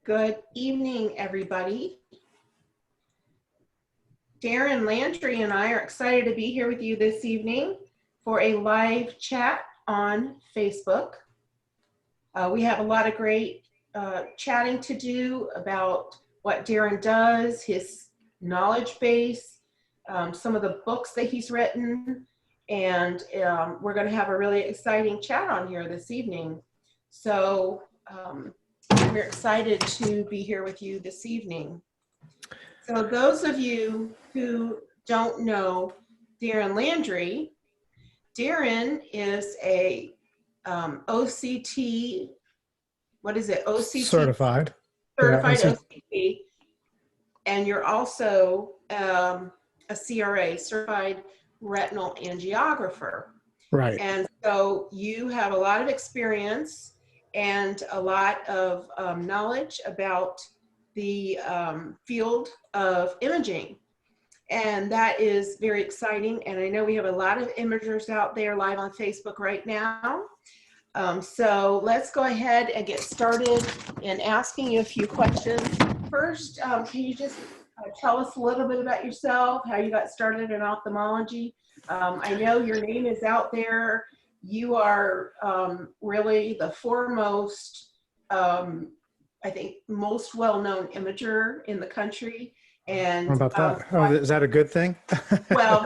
Good evening, everybody. Darrin Landry and I are excited to be here with you this evening for a live chat on Facebook. We have a lot of great chatting to do about what Darrin does, his knowledge base, some of the books that he's written, and we're going to have a really exciting chat on here this evening. So we're excited to be here with you this evening. So those of you who don't know Darrin Landry, Darrin is a OCT, what is it? OCT? Certified. Certified Yeah, OCT. And you're also a CRA, Certified Retinal Angiographer. Right. And so you have a lot of experience and a lot of knowledge about the field of imaging. And that is very exciting. And I know we have a lot of imagers out there live on Facebook right now. So let's go ahead and get started in asking you a few questions. First, can you just tell us a little bit about yourself, how you got started in ophthalmology? I know your name is out there. You are really the foremost, I think, most well-known imager in the country. And How about that? Is that a good thing? well,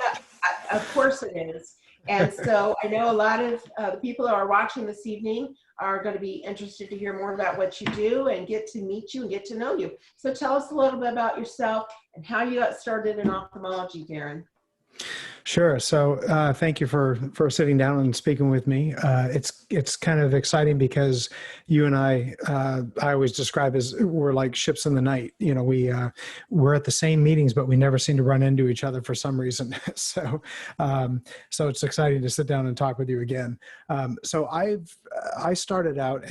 of course it is. And so I know a lot of the people who are watching this evening are going to be interested to hear more about what you do and get to meet you and get to know you. So tell us a little bit about yourself and how you got started in ophthalmology, Darrin. Sure. So thank you for sitting down and speaking with me. It's kind of exciting because you and I always describe as we're like ships in the night. You know, we're at the same meetings, but we never seem to run into each other for some reason. So it's exciting to sit down and talk with you again. So I started out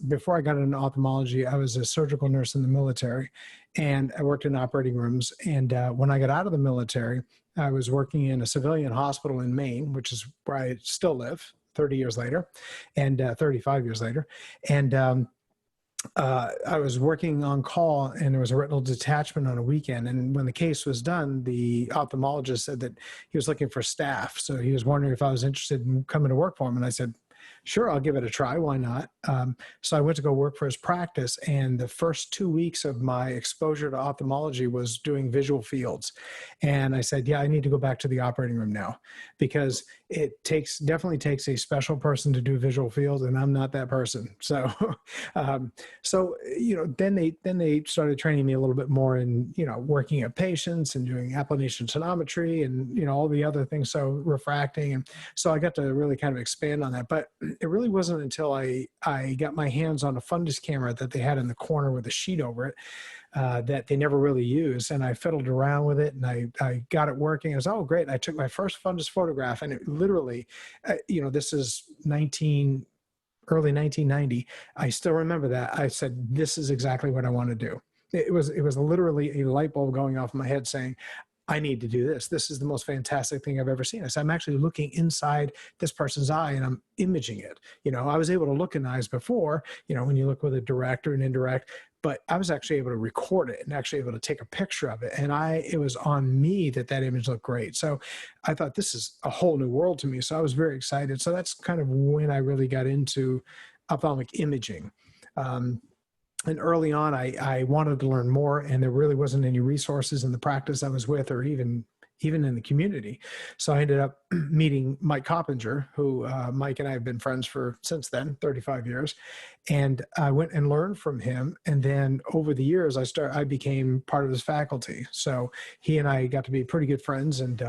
before I got into ophthalmology, I was a surgical nurse in the military, and I worked in operating rooms. And when I got out of the military, I was working in a civilian hospital in Maine, which is where I still live 30 years later and 35 years later. And I was working on call, and there was a retinal detachment on a weekend. And when the case was done, the ophthalmologist said that he was looking for staff. So he was wondering if I was interested in coming to work for him. And I said, sure, I'll give it a try. Why not? So I went to go work for his practice. And the first 2 weeks of my exposure to ophthalmology was doing visual fields. And I said, yeah, I need to go back to the operating room now, because it definitely takes a special person to do visual fields, and I'm not that person. So, then they started training me a little bit more in, working at patients and doing applanation tonometry and, all the other things. So refracting. And so I got to really kind of expand on that, but it really wasn't until I got my hands on a fundus camera that they had in the corner with a sheet over it, that they never really used. And I fiddled around with it, and I got it working. I was, oh, great. And I took my first fundus photograph, and it literally, this is early 1990. I still remember that. I said, this is exactly what I want to do. It was literally a light bulb going off in my head saying, I need to do this. This is the most fantastic thing I've ever seen. I said, I'm actually looking inside this person's eye and I'm imaging it. I was able to look in eyes before, when you look with a direct or an indirect, but I was actually able to record it and actually able to take a picture of it. And it was on me that image looked great. So I thought, this is a whole new world to me. So I was very excited. So that's kind of when I really got into ophthalmic imaging. And early on, I wanted to learn more, and there really wasn't any resources in the practice I was with, or even in the community. So I ended up meeting Mike Coppinger, who Mike and I have been friends for since then, 35 years. And I went and learned from him. And then over the years, I became part of his faculty. So he and I got to be pretty good friends, and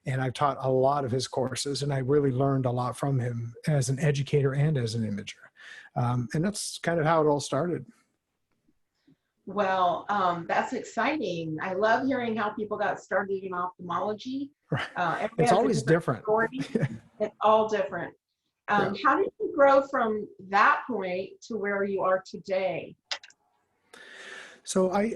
I've taught a lot of his courses, and I really learned a lot from him as an educator and as an imager. And that's kind of how it all started. Well, that's exciting. I love hearing how people got started in ophthalmology. It's always different. It's all different. Yeah. How did you grow from that point to where you are today? So I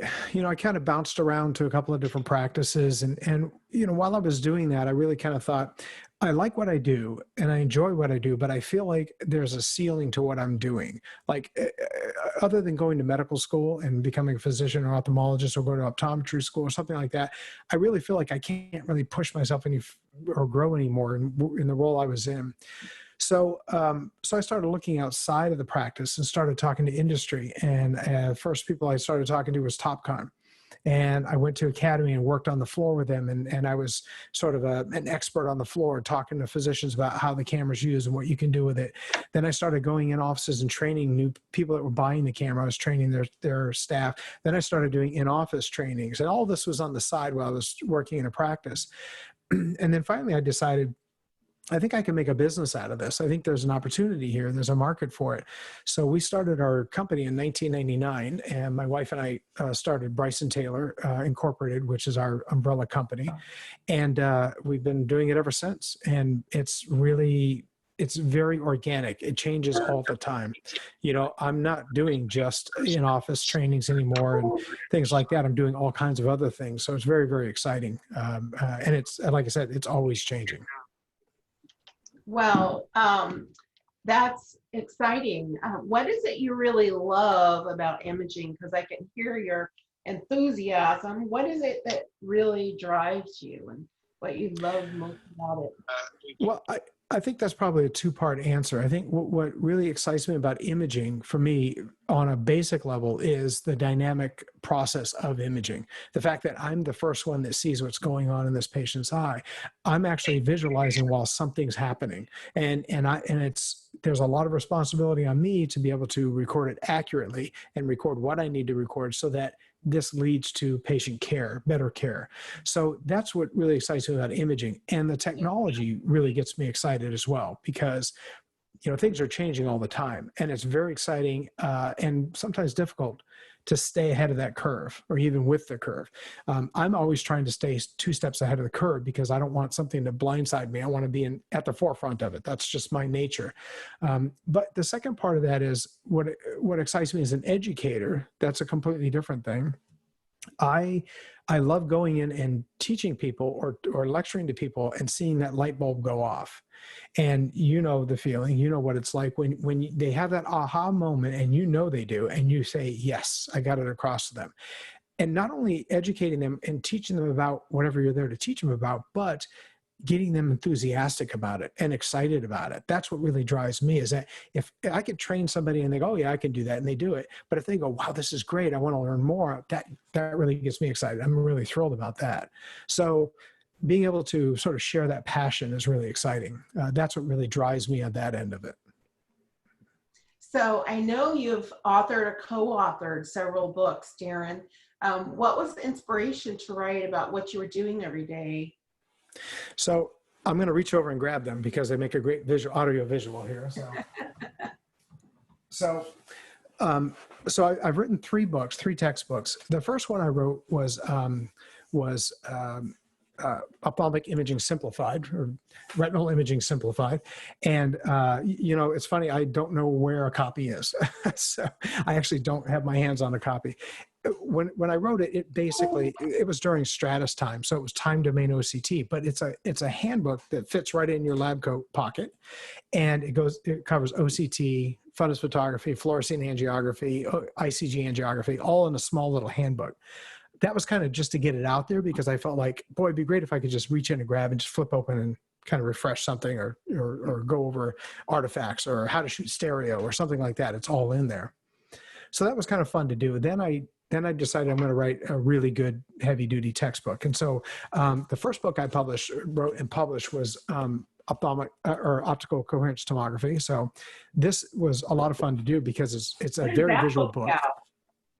kind of bounced around to a couple of different practices, and while I was doing that, I really kind of thought, I like what I do and I enjoy what I do, but I feel like there's a ceiling to what I'm doing. Like other than going to medical school and becoming a physician or ophthalmologist or going to optometry school or something like that, I really feel like I can't really push myself any or grow anymore in the role I was in. So, so I started looking outside of the practice and started talking to industry. And first people I started talking to was Topcon. And I went to academy and worked on the floor with them. And I was sort of an expert on the floor, talking to physicians about how the camera's used and what you can do with it. Then I started going in offices and training new people that were buying the camera. I was training their staff. Then I started doing in-office trainings. And all this was on the side while I was working in a practice. And then finally I decided, I think I can make a business out of this. I think there's an opportunity here. There's a market for it. So we started our company in 1999, and my wife and I started BrysonTaylor Incorporated, which is our umbrella company. And we've been doing it ever since. And it's very organic. It changes all the time. You know, I'm not doing just in-office trainings anymore and things like that. I'm doing all kinds of other things. So it's very, very exciting. And it's, like I said, it's always changing. Well, that's exciting. What is it you really love about imaging? Because I can hear your enthusiasm. What is it that really drives you and what you love most about it? Well, I think that's probably a two-part answer. I think what really excites me about imaging for me on a basic level is the dynamic process of imaging. The fact that I'm the first one that sees what's going on in this patient's eye. I'm actually visualizing while something's happening. And there's a lot of responsibility on me to be able to record it accurately and record what I need to record so that this leads to patient care, better care. So that's what really excites me about imaging. And the technology really gets me excited as well, because, you know, things are changing all the time, and it's very exciting and sometimes difficult to stay ahead of that curve or even with the curve. I'm always trying to stay 2 steps ahead of the curve because I don't want something to blindside me. I want to be at the forefront of it. That's just my nature. But the second part of that is what excites me as an educator. That's a completely different thing. I love going in and teaching people or lecturing to people and seeing that light bulb go off. And you know the feeling, you know what it's like when they have that aha moment, and you know they do, and you say, yes, I got it across to them. And not only educating them and teaching them about whatever you're there to teach them about, but getting them enthusiastic about it and excited about it. That's what really drives me, is that if I could train somebody and they go, oh yeah, I can do that, and they do it. But if they go, wow, this is great, I want to learn more, that really gets me excited. I'm really thrilled about that. So being able to sort of share that passion is really exciting. That's what really drives me on that end of it. So I know you've authored or co-authored several books, Darrin. What was the inspiration to write about what you were doing every day? So I'm going to reach over and grab them because they make a great audio visual here. So I've written 3 books, 3 textbooks. The first one I wrote was ophthalmic imaging simplified, or retinal imaging simplified. And, you know, it's funny, I don't know where a copy is. So I actually don't have my hands on a copy. When I wrote it, it was during Stratus time. So it was time domain OCT, but it's a handbook that fits right in your lab coat pocket. And it covers OCT, fundus photography, fluorescein angiography, ICG angiography, all in a small little handbook. That was kind of just to get it out there, because I felt like, boy, it'd be great if I could just reach in and grab and just flip open and kind of refresh something or go over artifacts or how to shoot stereo or something like that. It's all in there. So that was kind of fun to do. Then I decided I'm going to write a really good heavy duty textbook. And so the first book I wrote and published was ophthalmic or optical coherence tomography. So this was a lot of fun to do because it's a very visual book.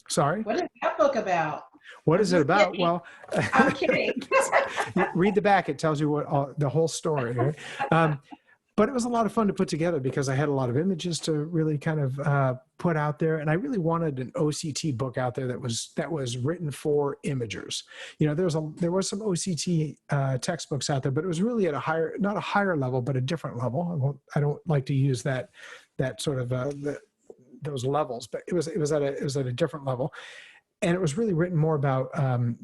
Sorry? What is that book about? What is it about? Kidding. Well, I'm kidding. Read the back. It tells you the whole story. Right? But it was a lot of fun to put together because I had a lot of images to really kind of put out there. And I really wanted an OCT book out there that was written for imagers. You know, there was some OCT textbooks out there, but it was really at not a higher level, but a different level. I don't like to use that sort of those levels, but it was at a different level. And it was really written more about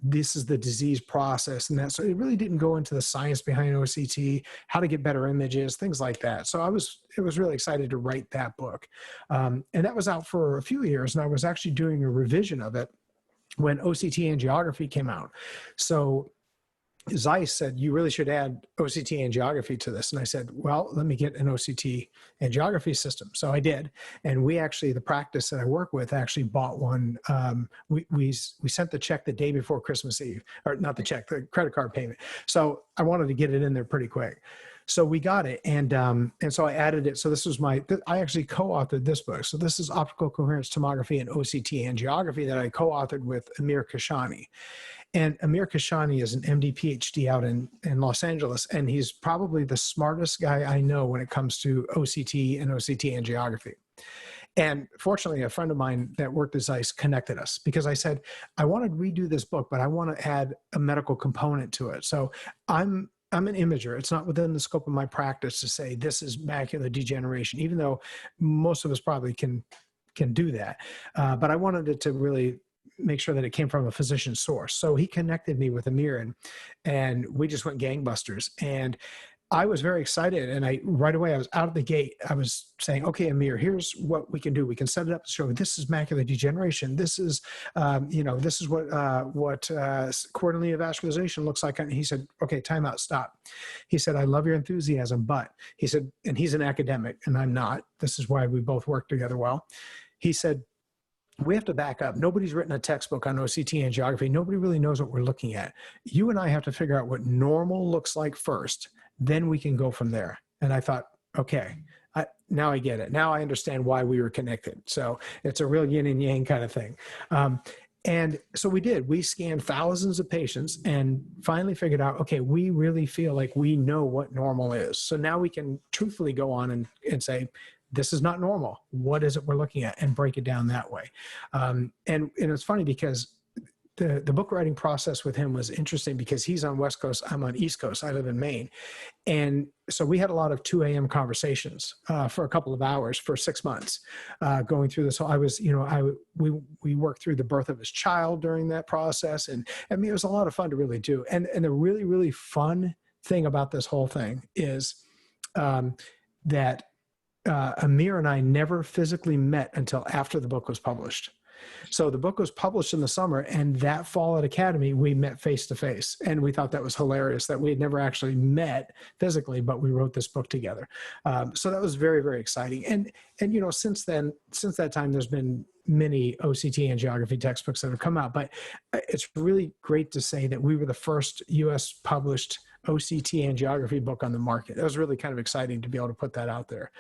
this is the disease process and that. So it really didn't go into the science behind OCT, how to get better images, things like that. So it was really excited to write that book. And that was out for a few years, and I was actually doing a revision of it when OCT and Geography came out. So Zeiss said, you really should add OCT and Geography to this. And I said, well, let me get an OCT and Geography system. So I did. And we actually, the practice that I work with actually bought one. We sent the check the day before Christmas Eve, or not the check, the credit card payment. So I wanted to get it in there pretty quick. So we got it, and so I added it. So this was I actually co-authored this book. So this is Optical Coherence Tomography and OCT and Geography that I co-authored with Amir Kashani. And Amir Kashani is an MD PhD out in Los Angeles, and he's probably the smartest guy I know when it comes to OCT and Geography. And fortunately, a friend of mine that worked at Zeiss connected us, because I said, I want to redo this book, but I want to add a medical component to it. So I'm an imager. It's not within the scope of my practice to say this is macular degeneration, even though most of us probably can do that. But I wanted it to really make sure that it came from a physician source. So he connected me with Amir, and we just went gangbusters. And I was very excited. And right away, I was out of the gate. I was saying, okay, Amir, here's what we can do. We can set it up to show this is macular degeneration. This is, this is what choroidal neovascularization looks like. And he said, okay, time out, stop. He said, I love your enthusiasm, but he said, and he's an academic and I'm not. This is why we both work together well. He said, we have to back up. Nobody's written a textbook on OCT and Geography. Nobody really knows what we're looking at. You and I have to figure out what normal looks like first. Then we can go from there. And I thought, okay, now I get it. Now I understand why we were connected. So it's a real yin and yang kind of thing. And so we did. We scanned thousands of patients and finally figured out, okay, we really feel like we know what normal is. So now we can truthfully go on and say, this is not normal. What is it we're looking at? And break it down that way. And it's funny because the book writing process with him was interesting because he's on West Coast, I'm on East Coast, I live in Maine. And so we had a lot of 2 a.m. conversations for a couple of hours for 6 months going through this. So we worked through the birth of his child during that process. And I mean, it was a lot of fun to really do. And the really, really fun thing about this whole thing is that Amir and I never physically met until after the book was published. So the book was published in the summer, and that fall at Academy, we met face to face. And we thought that was hilarious that we had never actually met physically, but we wrote this book together. So that was very, very exciting. And since that time, there's been many OCT and Geography textbooks that have come out, but it's really great to say that we were the first US published OCT and Geography book on the market. It was really kind of exciting to be able to put that out there.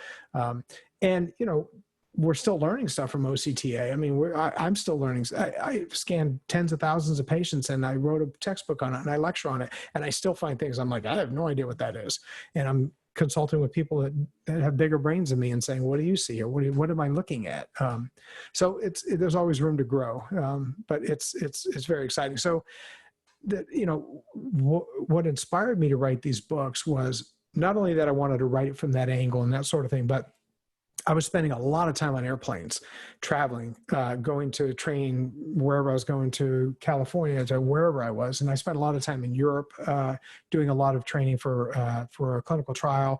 We're still learning stuff from OCTA. I mean, I'm still learning. I scanned tens of thousands of patients and I wrote a textbook on it and I lecture on it. And I still find things I'm like, I have no idea what that is. And I'm consulting with people that have bigger brains than me and saying, what do you see? Or what am I looking at? So there's always room to grow. But it's very exciting. So what inspired me to write these books was not only that I wanted to write it from that angle and that sort of thing, but I was spending a lot of time on airplanes, traveling, going to train wherever I was going, to California, to wherever I was. And I spent a lot of time in Europe doing a lot of training for a clinical trial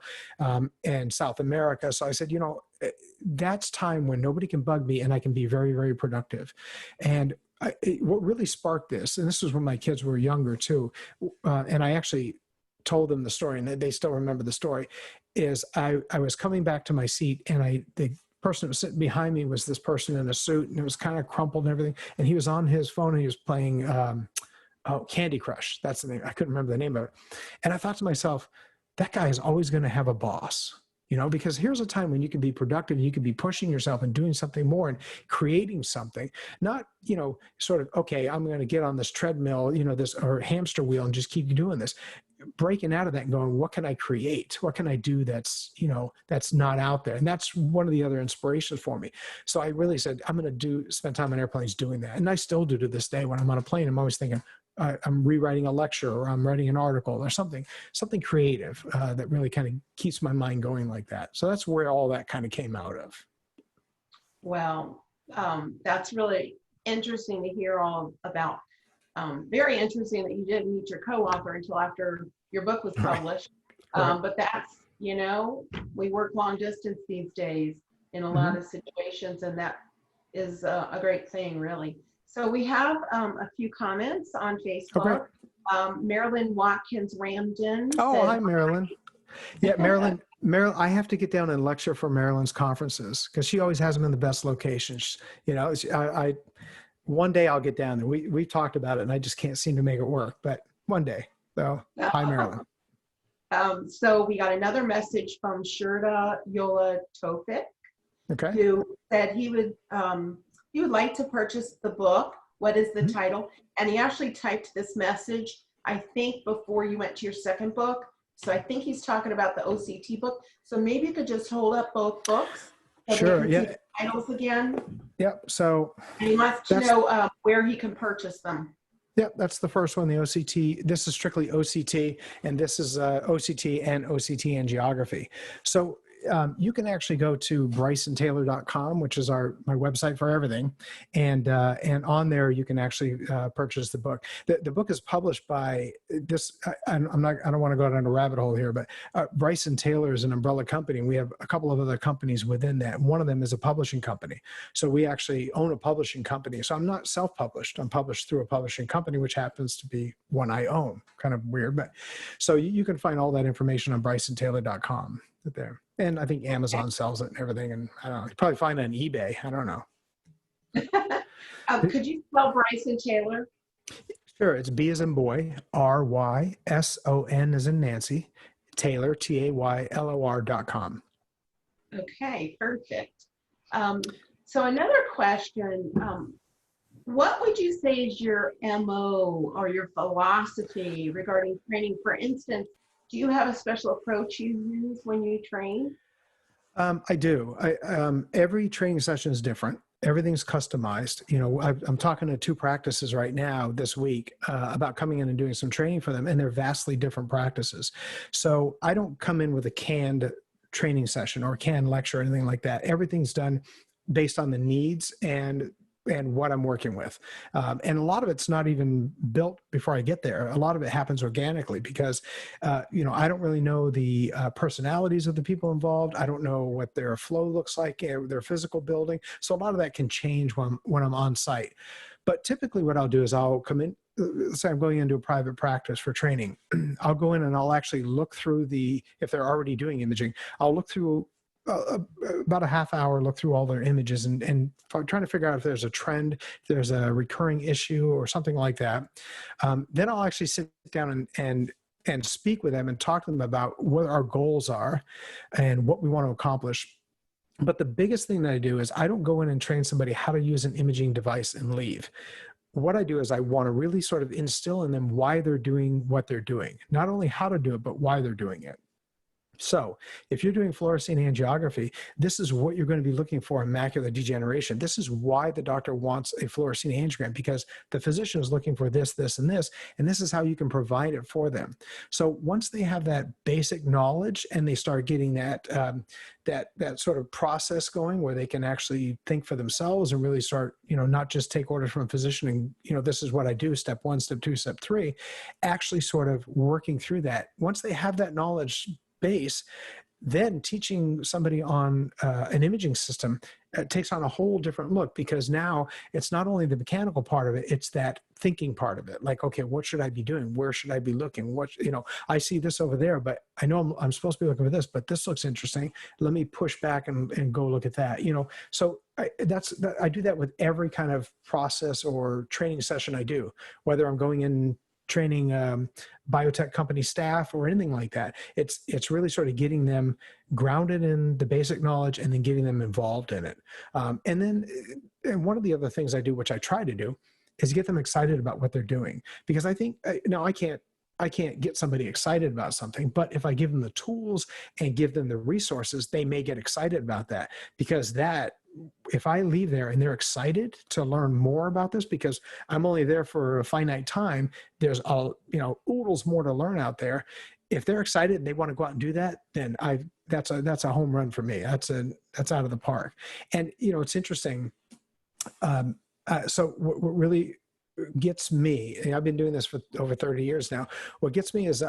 in South America. So I said, that's time when nobody can bug me and I can be very, very productive. And what really sparked this, and this was when my kids were younger too, and I actually told them the story, and they still remember the story, is I was coming back to my seat, and the person that was sitting behind me was this person in a suit, and it was kind of crumpled and everything, and he was on his phone, and he was playing Candy Crush. That's the name. I couldn't remember the name of it. And I thought to myself, that guy is always going to have a boss. Because here's a time when you can be productive, and you can be pushing yourself and doing something more and creating something, not, sort of, okay, I'm going to get on this treadmill, this or hamster wheel and just keep doing this, breaking out of that and going, what can I create? What can I do that's not out there? And that's one of the other inspirations for me. So I really said, I'm going to spend time on airplanes doing that. And I still do to this day. When I'm on a plane, I'm always thinking, I'm rewriting a lecture, or I'm writing an article, or something creative that really kind of keeps my mind going like that. So that's where all that kind of came out of. Well, that's really interesting to hear all about. Very interesting that you didn't meet your co-author until after your book was published. Right. But that's, you know, we work long distance these days in a lot of situations, and that is a great thing, really. So we have a few comments on Facebook. Marilyn Watkins Ramden. Oh, hi, Marilyn. Yeah, Marilyn, I have to get down and lecture for Marilyn's conferences because she always has them in the best locations. You know, one day I'll get down there. We talked about it and I just can't seem to make it work, but one day. So hi, Marilyn. So we got another message from Shurda Yola Tofik, who said he would like to purchase the book. What is the title? And he actually typed this message, I think, before you went to your second book. So I think he's talking about the OCT book. So maybe you could just hold up both books. Sure. Yeah. The titles again. Yep. So and he wants to know where he can purchase them. Yep, that's the first one, the OCT. This is strictly OCT, and this is OCT and Geography. So you can actually go to BrysonTaylor.com, which is my website for everything, and on there you can actually purchase the book. The book is published by this. I don't want to go down a rabbit hole here, but BrysonTaylor is an umbrella company. And we have a couple of other companies within that. One of them is a publishing company. So we actually own a publishing company. So I'm not self-published. I'm published through a publishing company, which happens to be one I own. Kind of weird, but so you can find all that information on BrysonTaylor.com there. And I think Amazon sells it and everything. And I don't know, you probably find it on eBay. I don't know. Could you spell Bryson Taylor? Sure. It's B as in boy, RYSON as in Nancy, Taylor, TAYLOR.com. Okay, perfect. So another question, what would you say is your MO or your philosophy regarding training? For instance, do you have a special approach you use when you train? I do. Every training session is different. Everything's customized. You know, I'm talking to 2 practices right now this week about coming in and doing some training for them, and they're vastly different practices. So I don't come in with a canned training session or a canned lecture or anything like that. Everything's done based on the needs and what I'm working with. And a lot of it's not even built before I get there. A lot of it happens organically because, you know, I don't really know the personalities of the people involved. I don't know what their flow looks like, their physical building. So a lot of that can change when I'm on site. But typically what I'll do is I'll come in, say I'm going into a private practice for training. I'll go in and I'll actually look through if they're already doing imaging, I'll look through about a half hour, look through all their images and trying to figure out if there's a trend, if there's a recurring issue or something like that. Then I'll actually sit down and speak with them and talk to them about what our goals are and what we want to accomplish. But the biggest thing that I do is I don't go in and train somebody how to use an imaging device and leave. What I do is I want to really sort of instill in them why they're doing what they're doing, not only how to do it, but why they're doing it. So if you're doing fluorescein angiography, this is what you're going to be looking for in macular degeneration. This is why the doctor wants a fluorescein angiogram, because the physician is looking for this, this, and this is how you can provide it for them. So once they have that basic knowledge and they start getting that, that sort of process going where they can actually think for themselves and really start, you know, not just take orders from a physician and, you know, this is what I do, step 1, step 2, step 3, actually sort of working through that. Once they have that knowledge base, then teaching somebody on an imaging system takes on a whole different look, because now it's not only the mechanical part of it, it's that thinking part of it. Like, okay, what should I be doing? Where should I be looking? What, you know, I see this over there, but I know I'm supposed to be looking for this, but this looks interesting. Let me push back and go look at that, you know? So I do that with every kind of process or training session I do, whether I'm going in training biotech company staff or anything like that. It's really sort of getting them grounded in the basic knowledge and then getting them involved in it. And one of the other things I do, which I try to do, is get them excited about what they're doing. Because I think, now I can't get somebody excited about something, but if I give them the tools and give them the resources, they may get excited about that. Because if I leave there and they're excited to learn more about this, because I'm only there for a finite time, there's oodles more to learn out there. If they're excited and they want to go out and do that, then that's a home run for me. That's out of the park. And, you know, it's interesting. So what really gets me, and I've been doing this for over 30 years now. What gets me is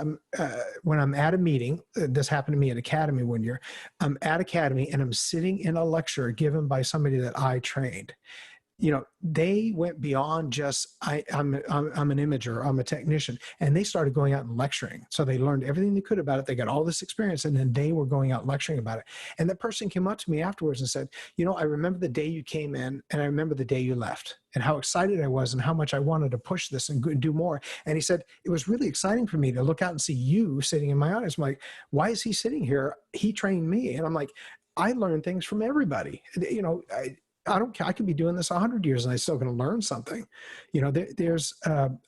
when I'm at a meeting, this happened to me at Academy one year. I'm at Academy and I'm sitting in a lecture given by somebody that I trained. They went beyond just I'm an imager, I'm a technician, and they started going out and lecturing. So they learned everything they could about it. They got all this experience, and then they were going out lecturing about it. And the person came up to me afterwards and said, I remember the day you came in, and I remember the day you left, and how excited I was, and how much I wanted to push this and do more. And he said, it was really exciting for me to look out and see you sitting in my audience. I'm like, why is he sitting here? He trained me. And I'm like, I learn things from everybody. I don't care. I could be doing this 100 years and I'm still going to learn something. There's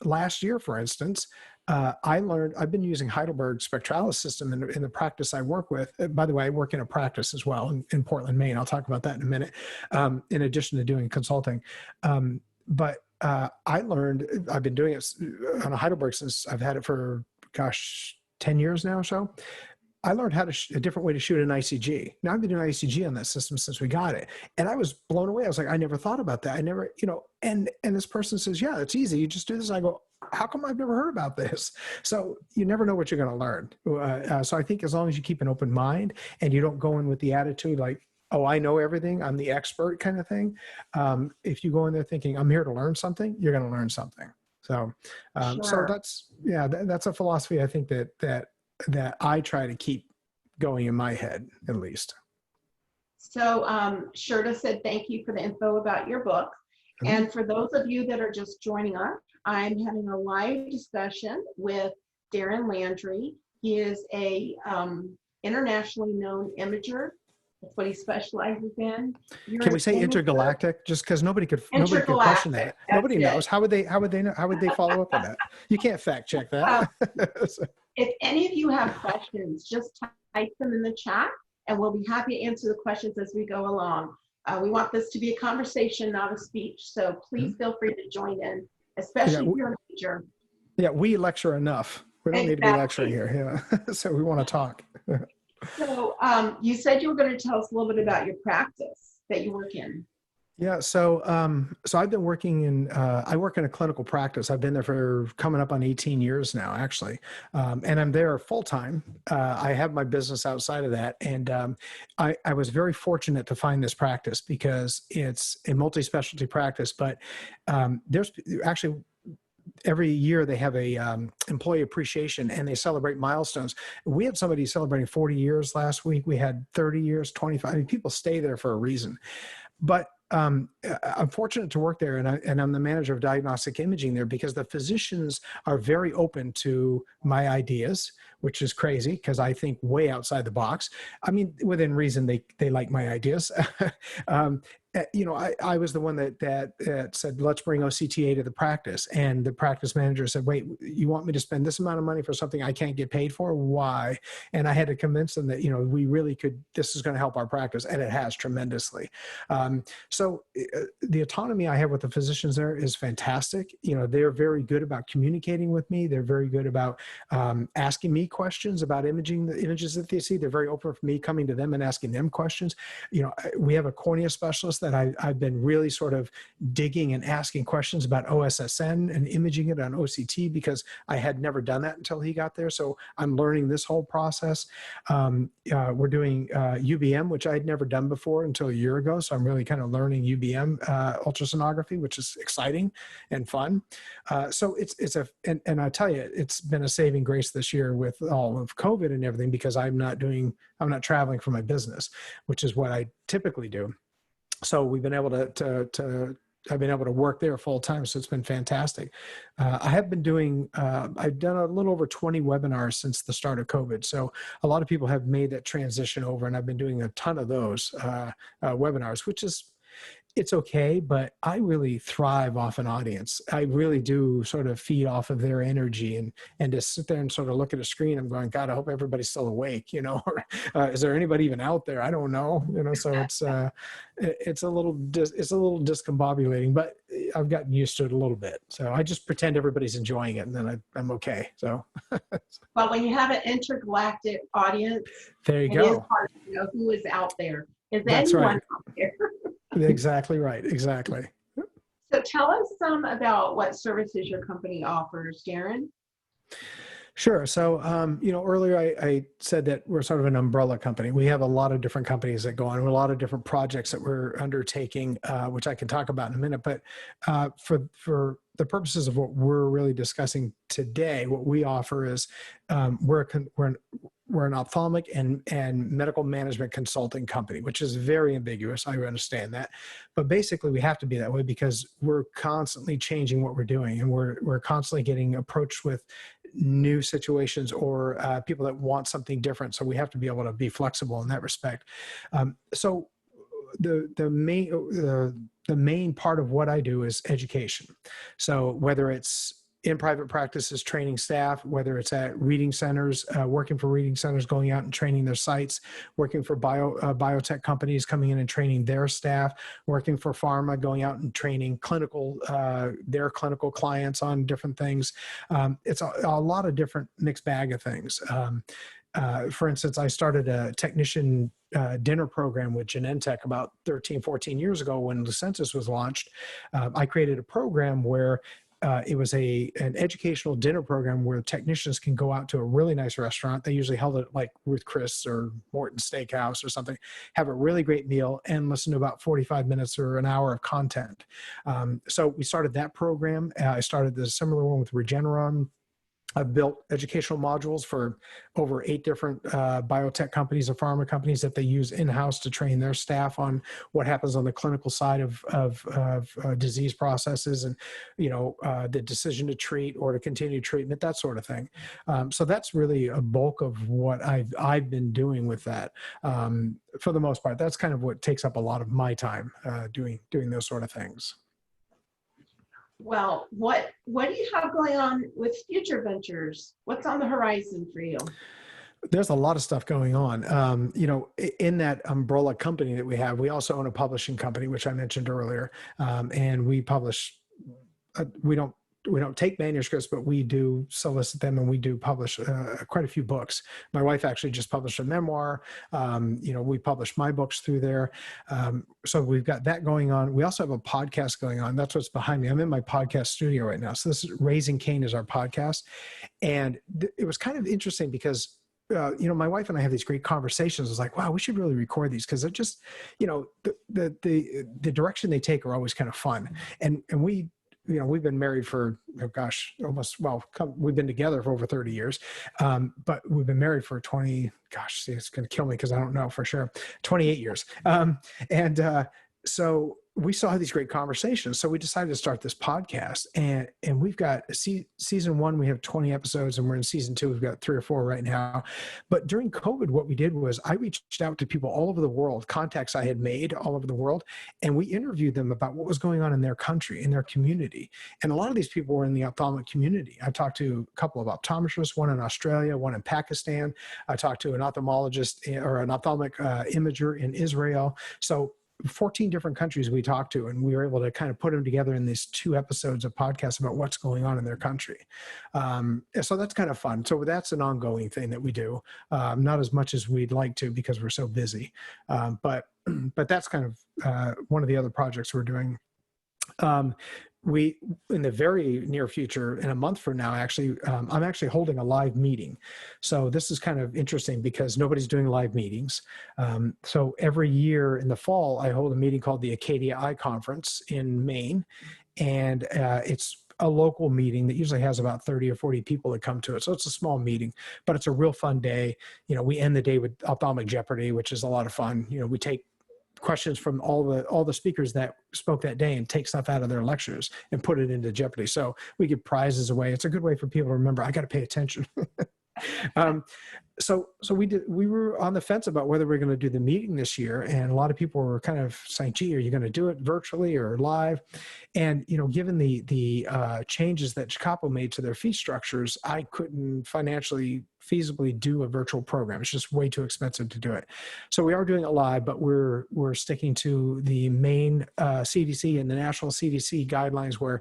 last year, for instance, I've been using Heidelberg spectralis system in the practice I work with. By the way, I work in a practice as well in Portland, Maine. I'll talk about that in a minute, in addition to doing consulting. But I learned, I've been doing it on a Heidelberg since I've had it for, 10 years now or so. I learned how a different way to shoot an ICG. Now I've been doing ICG on that system since we got it. And I was blown away. I was like, I never thought about that. I never, and this person says, yeah, it's easy. You just do this. And I go, how come I've never heard about this? So you never know what you're going to learn. So I think as long as you keep an open mind and you don't go in with the attitude like, oh, I know everything, I'm the expert kind of thing. If you go in there thinking I'm here to learn something, you're going to learn something. So, Sure. that's a philosophy I think that I try to keep going in my head, at least. So Shirta said, thank you for the info about your book. Mm-hmm. And for those of you that are just joining us, I'm having a live discussion with Darrin Landry. He is a internationally known imager. That's what he specializes in. Can we say intergalactic? Just because nobody could question that. Nobody knows. How would they know? How would they follow up on that? You can't fact check that. If any of you have questions, just type them in the chat and we'll be happy to answer the questions as we go along. We want this to be a conversation, not a speech. So please feel free to join in, especially if you're a teacher. Yeah, we lecture enough. We don't need to be lecturing here. Yeah. So we want to talk. So you said you were going to tell us a little bit about your practice that you work in. Yeah. So I've been working I work in a clinical practice. I've been there for coming up on 18 years now, actually. And I'm there full time. I have my business outside of that. And I was very fortunate to find this practice because it's a multi-specialty practice, but there's actually every year they have a employee appreciation and they celebrate milestones. We had somebody celebrating 40 years last week. We had 30 years, 25. I mean, people stay there for a reason. But I'm fortunate to work there, and I'm the manager of diagnostic imaging there because the physicians are very open to my ideas, which is crazy because I think way outside the box. I mean, within reason, they like my ideas. I was the one that said, let's bring OCT-A to the practice. And the practice manager said, wait, you want me to spend this amount of money for something I can't get paid for? Why? And I had to convince them that, we really could, this is going to help our practice. And it has tremendously. So the autonomy I have with the physicians there is fantastic. They're very good about communicating with me. They're very good about asking me questions about imaging, the images that they see. They're very open for me coming to them and asking them questions. We have a cornea specialist that I've been really sort of digging and asking questions about OSSN and imaging it on OCT because I had never done that until he got there. So I'm learning this whole process. We're doing UBM, which I'd never done before until a year ago. So I'm really kind of learning UBM ultrasonography, which is exciting and fun. So and I tell you, it's been a saving grace this year with all of COVID and everything because I'm not traveling for my business, which is what I typically do. So we've been able I've been able to work there full time. So it's been fantastic. I have been doing, I've done a little over 20 webinars since the start of COVID. So a lot of people have made that transition over and I've been doing a ton of those webinars, which is, it's okay, but I really thrive off an audience. I really do sort of feed off of their energy and to sit there and sort of look at a screen, I'm going, God, I hope everybody's still awake, or is there anybody even out there? I don't know, so it's a little discombobulating, but I've gotten used to it a little bit. So I just pretend everybody's enjoying it and then I'm okay. So. Well, when you have an intergalactic audience, there you go. It is hard to know who is out there. Is That's anyone right. out there? Exactly right. Exactly. So tell us some about what services your company offers, Darrin. Sure. So, earlier I said that we're sort of an umbrella company. We have a lot of different companies that go on, a lot of different projects that we're undertaking, which I can talk about in a minute. But for the purposes of what we're really discussing today, what we offer is we're an ophthalmic and medical management consulting company, which is very ambiguous. I understand that, but basically we have to be that way because we're constantly changing what we're doing, and we're constantly getting approached with new situations or people that want something different. So we have to be able to be flexible in that respect. So the main part of what I do is education. So whether it's in private practices, training staff, whether it's at reading centers, working for reading centers, going out and training their sites, working for biotech companies, coming in and training their staff, working for pharma, going out and training their clinical clients on different things. It's a lot of different mixed bag of things. For instance, I started a technician dinner program with Genentech about 13, 14 years ago when Lucentis was launched. I created a program where it was an educational dinner program where technicians can go out to a really nice restaurant. They usually held it like Ruth Chris or Morton Steakhouse or something, have a really great meal and listen to about 45 minutes or an hour of content. So we started that program. I started the similar one with Regeneron. I've built educational modules for over 8 different biotech companies or pharma companies that they use in-house to train their staff on what happens on the clinical side of disease processes and, the decision to treat or to continue treatment, that sort of thing. So that's really a bulk of what I've been doing with that. For the most part, that's kind of what takes up a lot of my time doing those sort of things. Well, what do you have going on with future ventures? What's on the horizon for you? There's a lot of stuff going on. In that umbrella company that we have, we also own a publishing company, which I mentioned earlier, and we publish. We don't take manuscripts, but we do solicit them, and we do publish quite a few books. My wife actually just published a memoir. We publish my books through there. So we've got that going on. We also have a podcast going on. That's what's behind me. I'm in my podcast studio right now. So this is Raising Cain is our podcast. And it was kind of interesting because my wife and I have these great conversations. It's like, wow, we should really record these because they're just, the direction they take are always kind of fun. And we've been married for, we've been together for over 30 years. But we've been married for 20, it's going to kill me because I don't know for sure, 28 years. So we still have these great conversations. So we decided to start this podcast, and we've got season 1, we have 20 episodes, and we're in season 2. We've got 3 or 4 right now. But during COVID, what we did was I reached out to people all over the world, contacts I had made all over the world, and we interviewed them about what was going on in their country, in their community. And a lot of these people were in the ophthalmic community. I talked to a couple of optometrists, one in Australia, one in Pakistan. I talked to an ophthalmologist or an ophthalmic imager in Israel. So 14 different countries we talked to, and we were able to kind of put them together in these 2 episodes of podcasts about what's going on in their country. So that's kind of fun. So that's an ongoing thing that we do, not as much as we'd like to because we're so busy. But that's kind of one of the other projects we're doing. We, in the very near future, in a month from now, actually, I'm actually holding a live meeting. So this is kind of interesting because nobody's doing live meetings. So every year in the fall, I hold a meeting called the Acadia Eye Conference in Maine. And it's a local meeting that usually has about 30 or 40 people that come to it. So it's a small meeting, but it's a real fun day. We end the day with Ophthalmic Jeopardy, which is a lot of fun. We take questions from all the speakers that spoke that day and take stuff out of their lectures and put it into Jeopardy. So we give prizes away. It's a good way for people to remember, I got to pay attention. So we were on the fence about whether we're going to do the meeting this year. And a lot of people were kind of saying, gee, are you going to do it virtually or live? And, given the changes that Chicago made to their fee structures, I couldn't financially feasibly do a virtual program. It's just way too expensive to do it. So we are doing it live, but we're sticking to the main CDC and the national CDC guidelines where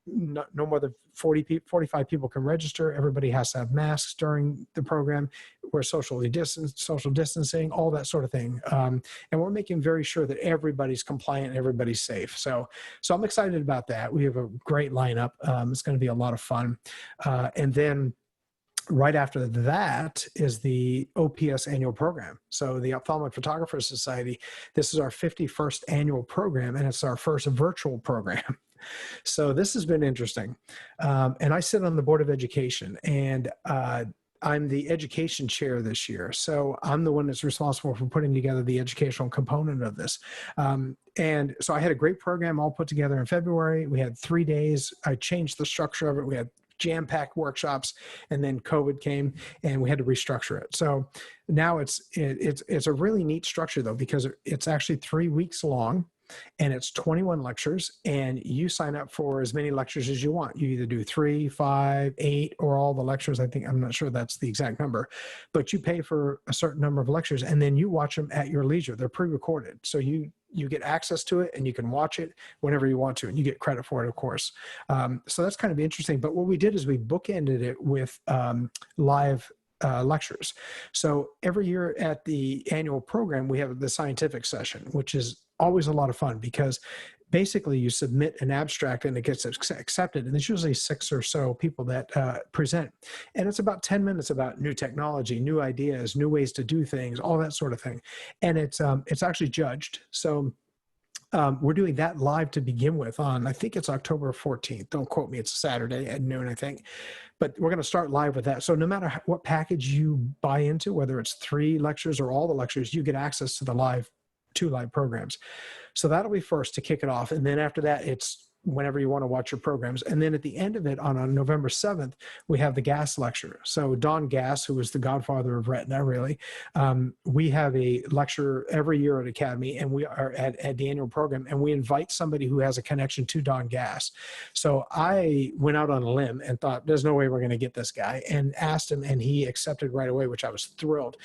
no more than 45 people can register. Everybody has to have masks during the program. We're social distancing, all that sort of thing. And we're making very sure that everybody's compliant, everybody's safe. So I'm excited about that. We have a great lineup. It's going to be a lot of fun. And then right after that is the OPS annual program. So the Ophthalmic Photographers Society, this is our 51st annual program, and it's our first virtual program. So this has been interesting. And I sit on the Board of Education, and I'm the education chair this year. So I'm the one that's responsible for putting together the educational component of this. And so I had a great program all put together in February. We had 3 days. I changed the structure of it. We had jam-packed workshops, and then COVID came and we had to restructure it. So now it's a really neat structure though, because it's actually 3 weeks long, and it's 21 lectures, and you sign up for as many lectures as you want. You either do 3, 5, 8, or all the lectures. I'm not sure that's the exact number, but you pay for a certain number of lectures, and then you watch them at your leisure. They're pre-recorded. So you get access to it, and you can watch it whenever you want to, and you get credit for it, of course. So that's kind of interesting. But what we did is we bookended it with live lectures. So every year at the annual program, we have the scientific session, which is always a lot of fun, because basically you submit an abstract and it gets accepted. And there's usually 6 or so people that present. And it's about 10 minutes about new technology, new ideas, new ways to do things, all that sort of thing. And it's actually judged. So we're doing that live to begin with on, I think it's October 14th. Don't quote me. It's a Saturday at noon, I think. But we're going to start live with that. So no matter what package you buy into, whether it's 3 lectures or all the lectures, you get access to the 2 live programs. So that'll be first to kick it off. And then after that, it's whenever you want to watch your programs. And then at the end of it, on November 7th, we have the Gass lecture. So Don Gass, who is the godfather of retina, really, we have a lecture every year at Academy, and we are at the annual program, and we invite somebody who has a connection to Don Gass. So I went out on a limb and thought, there's no way we're going to get this guy, and asked him, and he accepted right away, which I was thrilled.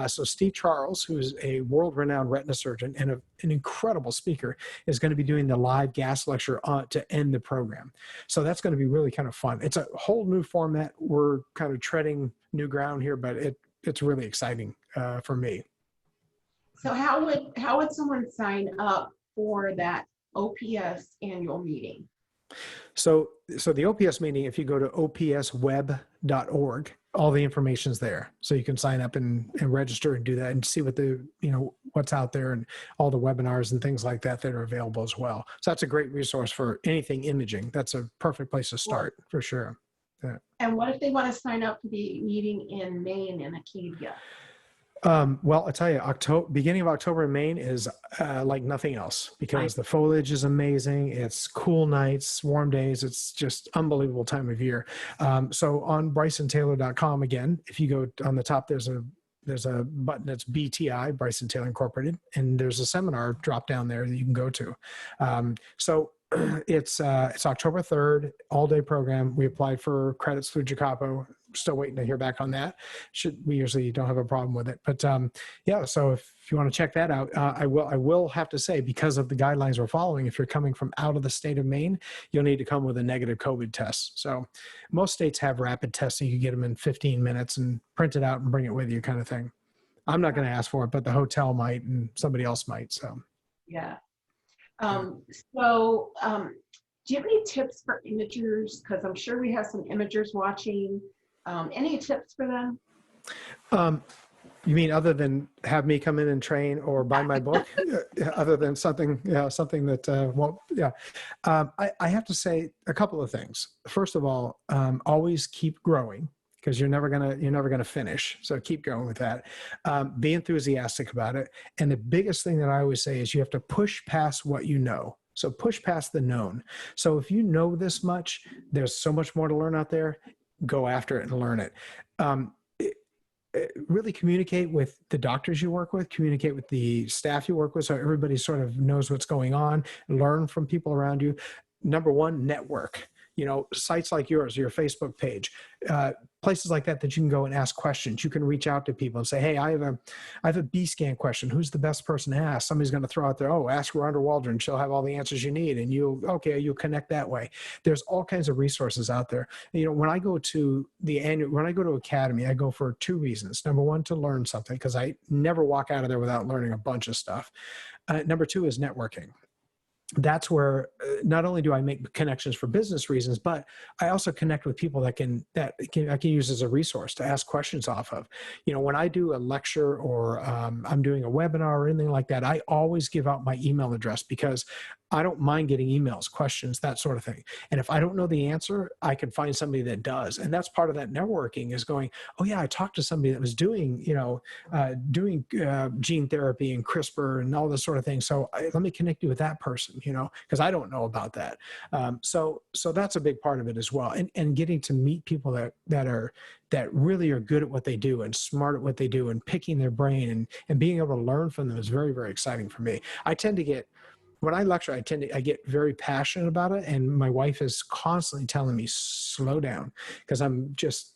So Steve Charles, who's a world-renowned retina surgeon and an incredible speaker, is going to be doing the live Gass lecture to end the program. So that's going to be really kind of fun. It's a whole new format. We're kind of treading new ground here, but it's really exciting for me. So how would someone sign up for that OPS annual meeting? So the OPS meeting, if you go to opsweb.org, all the information's there. So you can sign up and register and do that and see what's out there and all the webinars and things like that are available as well. So that's a great resource for anything imaging. That's a perfect place to start for sure. Yeah. And what if they want to sign up for the meeting in Maine in Acadia? Well, I tell you, beginning of October in Maine is like nothing else, because the foliage is amazing. It's cool nights, warm days. It's just unbelievable time of year. So on BrysonTaylor.com, again, if you go on the top, there's a button that's BTI, Bryson Taylor Incorporated, and there's a seminar drop down there that you can go to. So it's October 3rd, all-day program. We applied for credits through Jacopo. Still waiting to hear back on that. We usually don't have a problem with it, but yeah. So if you want to check that out, I will have to say, because of the guidelines we're following, if you're coming from out of the state of Maine, you'll need to come with a negative COVID test. So most states have rapid testing. You can get them in 15 minutes and print it out and bring it with you, kind of thing. I'm not going to ask for it, but the hotel might and somebody else might. So yeah. Do you have any tips for imagers? Because I'm sure we have some imagers watching. Any tips for them? You mean other than have me come in and train or buy my book? Other than something that won't, yeah. I have to say a couple of things. First of all, always keep growing, because you're never gonna finish. So keep going with that. Be enthusiastic about it. And the biggest thing that I always say is you have to push past what you know. So push past the known. So if you know this much, there's so much more to learn out there. Go after it and learn it. Really communicate with the doctors you work with, communicate with the staff you work with, so everybody sort of knows what's going on. Learn from people around you. Number one, network. Sites like yours, your Facebook page, places like that that you can go and ask questions. You can reach out to people and say, hey, I have a B-scan question. Who's the best person to ask? Somebody's going to throw out there, oh, ask Rhonda Waldron. She'll have all the answers you need. And you'll connect that way. There's all kinds of resources out there. When I go to Academy, I go for two reasons. Number one, to learn something, because I never walk out of there without learning a bunch of stuff. Number two is networking. That's where not only do I make connections for business reasons, but I also connect with people that I can use as a resource to ask questions off of. When I do a lecture or I'm doing a webinar or anything like that, I always give out my email address, because I don't mind getting emails, questions, that sort of thing. And if I don't know the answer, I can find somebody that does. And that's part of that networking, is going, oh yeah, I talked to somebody that was doing gene therapy and CRISPR and all this sort of thing. So let me connect you with that person, because I don't know about that. So that's a big part of it as well. And getting to meet people that really are good at what they do and smart at what they do, and picking their brain and being able to learn from them is very, very exciting for me. When I lecture, I get very passionate about it. And my wife is constantly telling me, slow down, because I'm just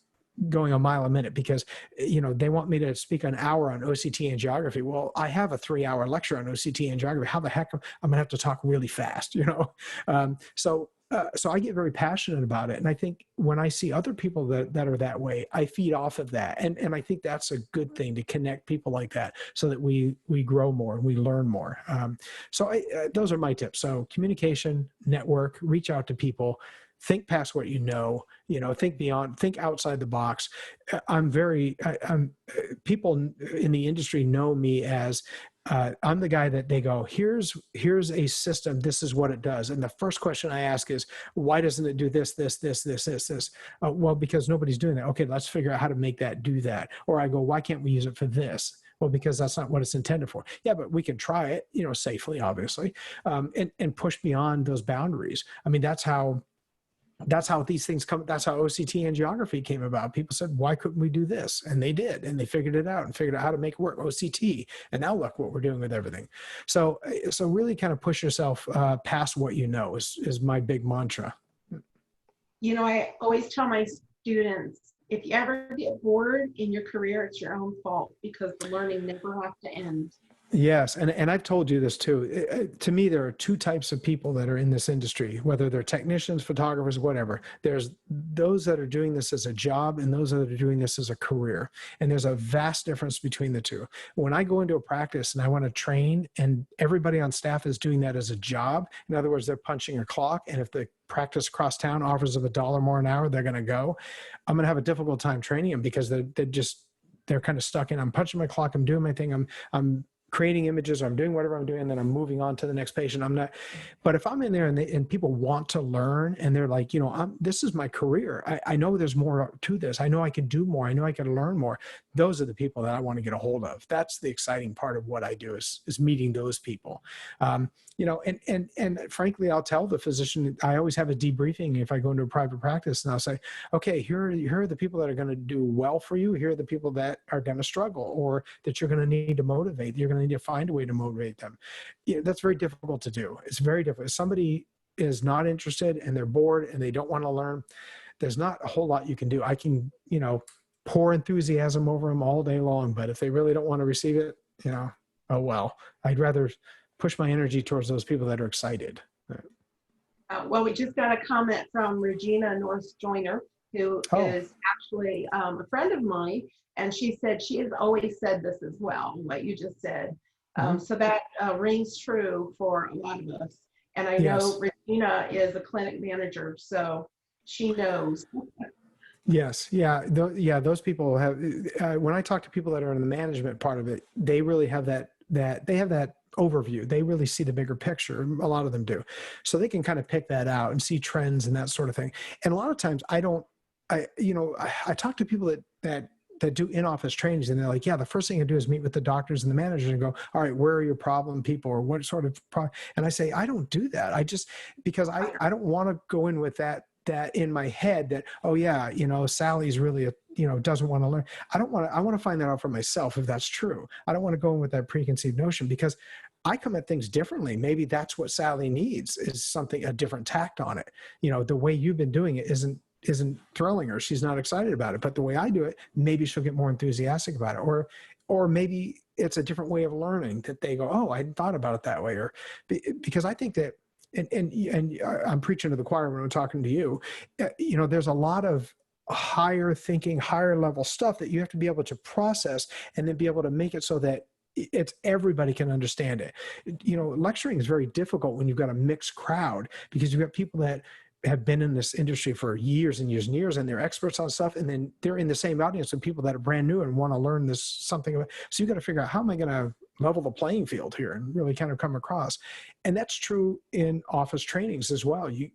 going a mile a minute, because, they want me to speak an hour on OCT and geography. Well, I have a 3-hour lecture on OCT and geography. How the heck I'm going to have to talk really fast, So I get very passionate about it. And I think when I see other people that are that way, I feed off of that. And I think that's a good thing, to connect people like that, so that we grow more and we learn more. Those are my tips. So communication, network, reach out to people, think past what think beyond, think outside the box. People in the industry know me as, I'm the guy that they go, here's a system, this is what it does. And the first question I ask is, why doesn't it do this? Well, because nobody's doing that. Okay, let's figure out how to make that do that. Or I go, why can't we use it for this? Well, because that's not what it's intended for. Yeah, but we can try it, safely, obviously, and push beyond those boundaries. I mean, that's how these things come. That's how OCT and geography came about. People said, why couldn't we do this? And they did, and they figured it out and figured out how to make it work, OCT. And now look what we're doing with everything. So really kind of push yourself past what is my big mantra. I always tell my students, if you ever get bored in your career, it's your own fault, because the learning never has to end. Yes. And I've told you this too. To me, there are two types of people that are in this industry, whether they're technicians, photographers, whatever. There's those that are doing this as a job, and those that are doing this as a career. And there's a vast difference between the two. When I go into a practice and I want to train, and everybody on staff is doing that as a job, in other words, they're punching a clock, and if the practice across town offers them $1 more an hour, they're going to go. I'm going to have a difficult time training them, because they're kind of stuck in, I'm punching my clock, I'm doing my thing, I'm creating images, or I'm doing whatever I'm doing, and then I'm moving on to the next patient. I'm not, but if I'm in there and people want to learn, and they're like, this is my career. I know there's more to this. I know I can do more. I know I can learn more. Those are the people that I want to get a hold of. That's the exciting part of what I do, is meeting those people. And frankly, I'll tell the physician, I always have a debriefing if I go into a private practice, and I'll say, okay, here are the people that are going to do well for you. Here are the people that are going to struggle, or that you're going to need to motivate. You're going to need to find a way to motivate them. That's very difficult to do. It's very difficult. If somebody is not interested and they're bored and they don't want to learn, there's not a whole lot you can do. I can, pour enthusiasm over them all day long, but if they really don't want to receive it, oh well. I'd rather push my energy towards those people that are excited. Well, we just got a comment from Regina Norris Joyner, who is actually a friend of mine, and she said she has always said this as well, what you just said. So that rings true for a lot of us. And I know Regina is a clinic manager, so she knows. Yes. Yeah. Those people have, when I talk to people that are in the management part of it, they really have that they have that overview. They really see the bigger picture. A lot of them do. So they can kind of pick that out and see trends and that sort of thing. And a lot of times I talk to people that do in-office trainings, and they're like, yeah, the first thing I do is meet with the doctors and the managers and go, all right, where are your problem people, or what sort of problem? And I say, I don't do that. Because I don't want to go in with that in my head that, oh yeah, Sally's really doesn't want to learn. I want to find that out for myself if that's true. I don't want to go in with that preconceived notion, because I come at things differently. Maybe that's what Sally needs, is a different tact on it. The way you've been doing it isn't isn't thrilling her. She's not excited about it. But the way I do it, maybe she'll get more enthusiastic about it. Or maybe it's a different way of learning that they go, oh, I hadn't thought about it that way. Or because I think that, and I'm preaching to the choir when I'm talking to you, you know, there's a lot of higher thinking, higher level stuff that you have to be able to process and then be able to make it so that it's everybody can understand it. You know, lecturing is very difficult when you've got a mixed crowd, because you've got people that have been in this industry for years and years and years, and they're experts on stuff, and then they're in the same audience with people that are brand new and want to learn this something. So you got to figure out, how am I going to level the playing field here and really kind of come across? And that's true in office trainings as well. You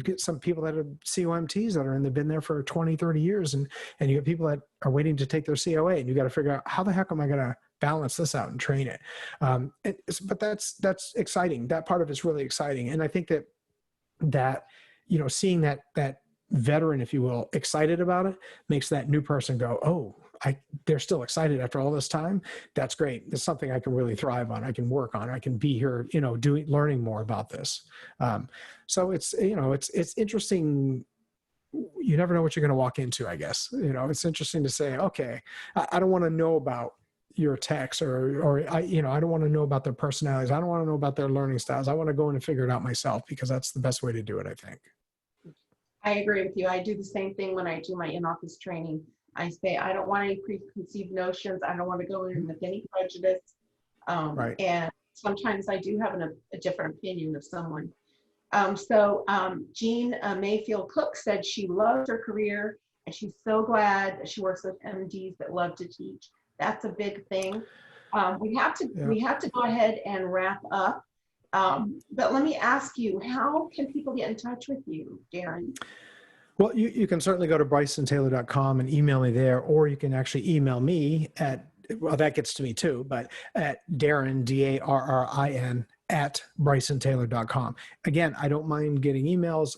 get some people that are COMTs that they've been there for 20, 30 years, and you get people that are waiting to take their COA, and you got to figure out, how the heck am I going to balance this out and train it? But that's exciting. That part of it's really exciting. And I think that you know, seeing that veteran, if you will, excited about it, makes that new person go, oh, they're still excited after all this time. That's great. It's something I can really thrive on. I can work on. I can be here, you know, learning more about this. So it's, you know, it's interesting. You never know what you're going to walk into, I guess. You know, it's interesting to say, okay, I don't want to know about your techs, or you know, I don't want to know about their personalities. I don't want to know about their learning styles. I want to go in and figure it out myself, because that's the best way to do it, I think. I agree with you. I do the same thing when I do my in-office training. I say, I don't want any preconceived notions. I don't want to go in with any prejudice. Right. And sometimes I do have a different opinion of someone. Jean Mayfield Cook said she loves her career, and she's so glad that she works with MDs that love to teach. That's a big thing. We have to go ahead and wrap up. But let me ask you, how can people get in touch with you, Darrin? Well, you can certainly go to BrysonTaylor.com and email me there, or you can actually email me at, well, that gets to me too, but at Darrin, DARRIN, at BrysonTaylor.com. Again, I don't mind getting emails.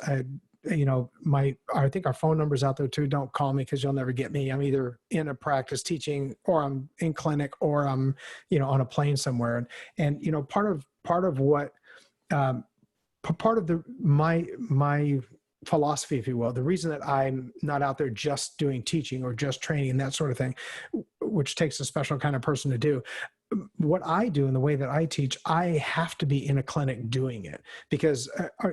You know, I think our phone number's out there too. Don't call me, because you'll never get me. I'm either in a practice teaching, or I'm in clinic, or I'm, you know, on a plane somewhere. And you know, part of what, part of my philosophy, if you will, the reason that I'm not out there just doing teaching or just training and that sort of thing, which takes a special kind of person to do. What I do in the way that I teach, I have to be in a clinic doing it, because,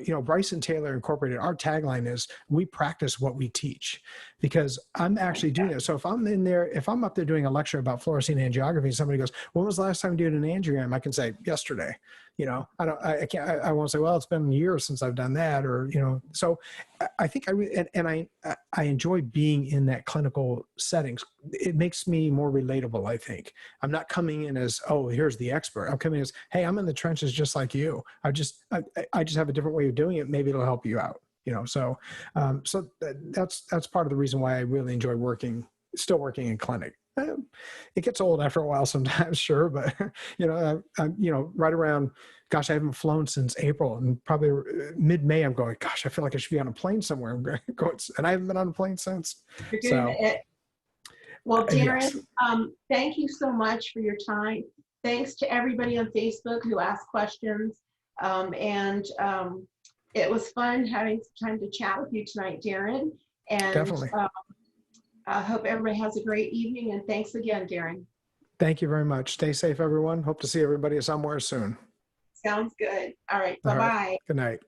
you know, BrysonTaylor Incorporated, our tagline is, we practice what we teach, because I'm actually doing it. So if I'm up there doing a lecture about fluorescein angiography, and somebody goes, when was the last time you did an angiogram? I can say, yesterday. You know, I won't say, well, it's been years since I've done that, or, you know, so I think I enjoy being in that clinical settings. It makes me more relatable, I think. I'm not coming in as, oh, here's the expert. I'm coming as, hey, I'm in the trenches just like you. I just have a different way of doing it. Maybe it'll help you out, you know? So, that's part of the reason why I really enjoy still working in clinic. It gets old after a while sometimes, sure, but you know, you know, right around, gosh, I haven't flown since April, and probably mid-May, I'm going, gosh, I feel like I should be on a plane somewhere. And I haven't been on a plane since. You're doing it. Well, Darrin, yes. Thank you so much for your time. Thanks to everybody on Facebook who asked questions. It was fun having some time to chat with you tonight, Darrin. And definitely. I hope everybody has a great evening, and thanks again, Darrin. Thank you very much. Stay safe, everyone. Hope to see everybody somewhere soon. Sounds good. All right. Bye-bye. All right. Good night.